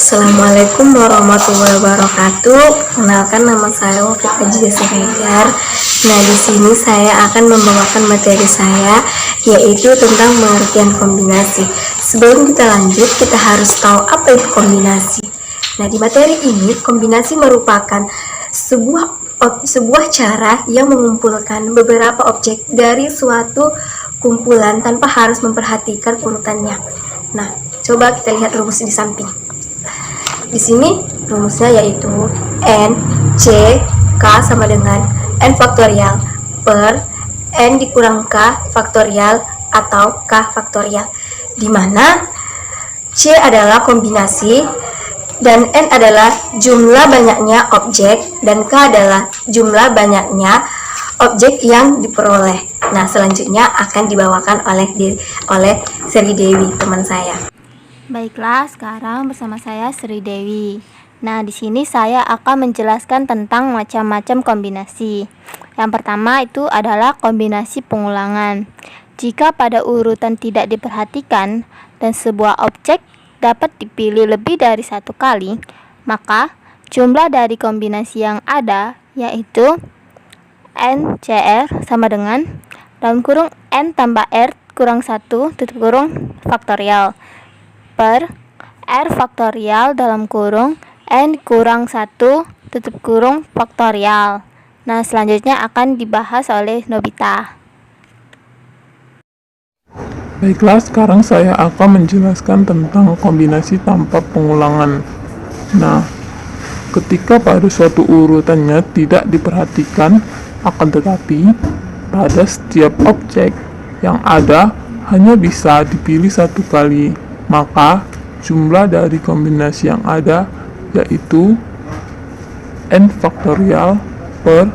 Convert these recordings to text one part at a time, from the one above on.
Assalamualaikum warahmatullahi wabarakatuh. Kenalkan, nama saya Wafika Siregar. Nah, di sini saya akan membawakan materi saya, yaitu tentang pengertian kombinasi. Sebelum kita lanjut, kita harus tahu apa itu kombinasi. Nah, di materi ini, kombinasi merupakan sebuah cara yang mengumpulkan beberapa objek dari suatu kumpulan tanpa harus memperhatikan urutannya. Nah, coba kita lihat rumus di samping. Di sini rumusnya yaitu N C K sama dengan N faktorial per N dikurang K faktorial atau K faktorial, di mana C adalah kombinasi dan N adalah jumlah banyaknya objek dan K adalah jumlah banyaknya objek yang diperoleh. Nah, selanjutnya akan dibawakan oleh Sri Dewi, teman saya. Baiklah, sekarang bersama saya Sri Dewi. Nah, di sini saya akan menjelaskan tentang macam-macam kombinasi. Yang pertama itu adalah kombinasi pengulangan. Jika pada urutan tidak diperhatikan dan sebuah objek dapat dipilih lebih dari satu kali, maka jumlah dari kombinasi yang ada yaitu NCR sama dengan dalam kurung N tambah R kurang 1 tutup kurung faktorial per R faktorial dalam kurung N kurang 1 tutup kurung faktorial. Nah, selanjutnya akan dibahas oleh Nobita. Baiklah, sekarang saya akan menjelaskan tentang kombinasi tanpa pengulangan. Nah, ketika pada suatu urutannya tidak diperhatikan, akan tetapi pada setiap objek yang ada hanya bisa dipilih satu kali, maka jumlah dari kombinasi yang ada yaitu N faktorial per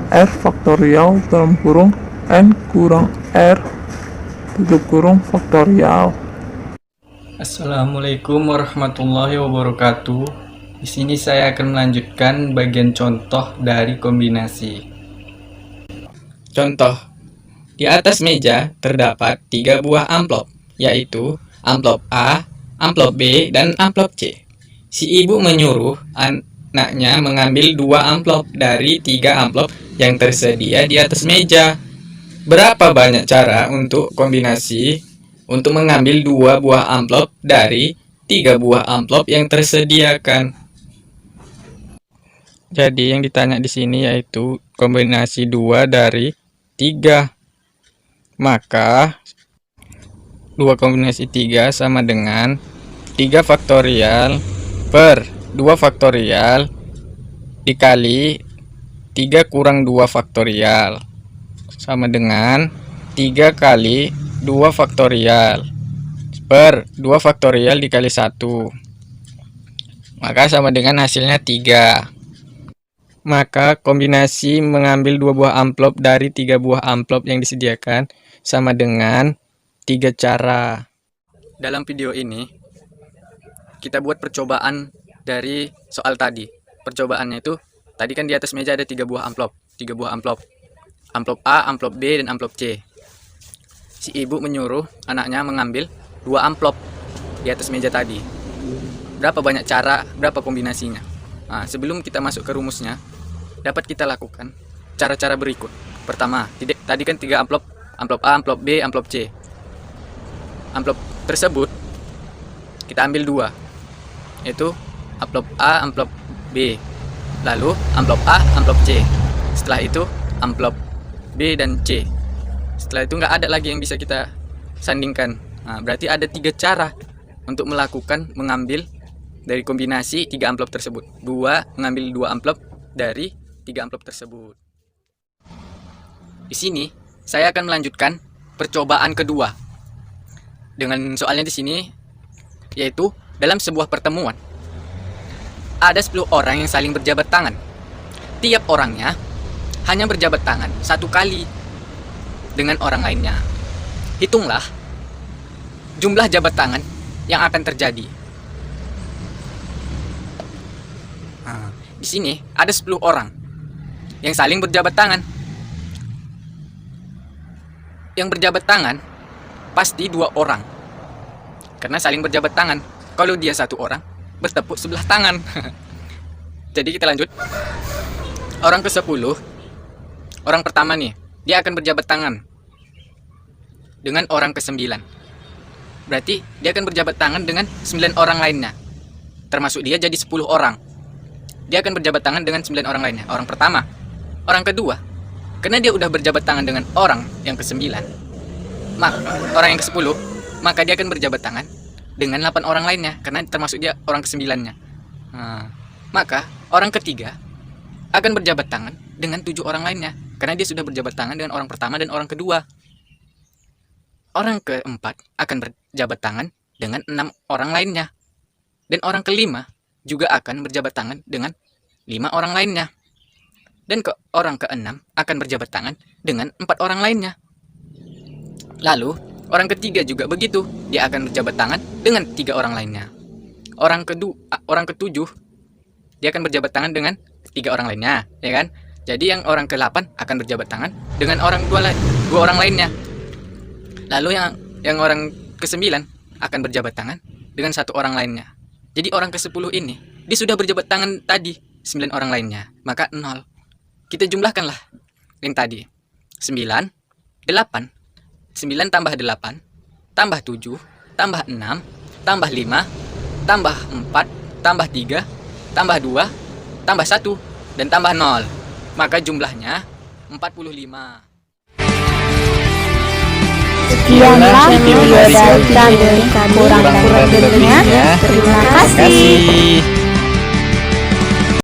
R faktorial dalam kurung N kurang R tutup kurung faktorial. Assalamualaikum warahmatullahi wabarakatuh. Di sini saya akan melanjutkan bagian contoh dari kombinasi. Contoh, di atas meja terdapat 3 buah amplop, yaitu amplop A, amplop B, dan amplop C. Si ibu menyuruh anaknya mengambil 2 amplop dari 3 amplop yang tersedia di atas meja. Berapa banyak cara untuk kombinasi untuk mengambil 2 buah amplop dari 3 buah amplop yang tersediakan? Jadi yang ditanya di sini yaitu kombinasi 2 dari 3. Maka 2 kombinasi 3 sama dengan 3 faktorial per 2 faktorial dikali 3 kurang 2 faktorial sama dengan 3 kali 2 faktorial per 2 faktorial dikali 1, maka sama dengan hasilnya 3. Maka kombinasi mengambil 2 buah amplop dari 3 buah amplop yang disediakan sama dengan 3 cara. Dalam video ini kita buat percobaan dari soal tadi. Percobaannya itu tadi kan di atas meja ada 3 buah amplop, 3 buah amplop. Amplop A, amplop B, dan amplop C. Si ibu menyuruh anaknya mengambil 2 amplop di atas meja tadi. Berapa banyak cara, berapa kombinasinya? Nah, sebelum kita masuk ke rumusnya, dapat kita lakukan cara-cara berikut. Pertama, tadi kan 3 amplop, amplop A, amplop B, amplop C. Amplop tersebut kita ambil 2, yaitu amplop A, amplop B, lalu amplop A, amplop C. Setelah itu amplop B dan C. Setelah itu nggak ada lagi yang bisa kita sandingkan. Nah, berarti ada 3 cara untuk mengambil dari kombinasi 3 amplop tersebut. Mengambil 2 amplop dari 3 amplop tersebut. Di sini saya akan melanjutkan percobaan kedua. Dengan soalnya di sini yaitu dalam sebuah pertemuan ada 10 orang yang saling berjabat tangan. Tiap orangnya hanya berjabat tangan 1 kali dengan orang lainnya. Hitunglah jumlah jabat tangan yang akan terjadi. Nah, di sini ada 10 orang yang saling berjabat tangan. Yang berjabat tangan pasti 2 orang, karena saling berjabat tangan. Kalau dia 1 orang, bertepuk sebelah tangan. Jadi kita lanjut. Orang ke-10, orang pertama nih, dia akan berjabat tangan dengan orang ke-9. Berarti dia akan berjabat tangan dengan 9 orang lainnya. Termasuk dia jadi 10 orang. Dia akan berjabat tangan dengan 9 orang lainnya. Orang pertama. Orang kedua, karena dia udah berjabat tangan dengan orang yang ke-9, orang yang ke-10, maka dia akan berjabat tangan dengan 8 orang lainnya, karena termasuk dia orang ke-9-nya. Maka orang ketiga akan berjabat tangan dengan 7 orang lainnya, karena dia sudah berjabat tangan dengan orang pertama dan orang kedua. Orang keempat akan berjabat tangan dengan 6 orang lainnya. Dan orang kelima juga akan berjabat tangan dengan 5 orang lainnya. Dan orang keenam akan berjabat tangan dengan 4 orang lainnya. Lalu, orang ketiga juga begitu. Dia akan berjabat tangan dengan 3 orang lainnya. Orang ketujuh, dia akan berjabat tangan dengan 3 orang lainnya, ya kan? Jadi yang orang ke-8 akan berjabat tangan dengan dua orang lainnya. Lalu yang orang ke-9 akan berjabat tangan dengan 1 orang lainnya. Jadi orang ke-10 ini, dia sudah berjabat tangan tadi 9 orang lainnya, maka 0. Kita jumlahkanlah yang tadi. 9, 8, 9 tambah 8, tambah 7, tambah 6, tambah 5, tambah 4, tambah 3, tambah 2, tambah 1, dan tambah 0. Maka jumlahnya 45. Sekianlah video dari kami. Kurang dan lebihnya, terima kasih.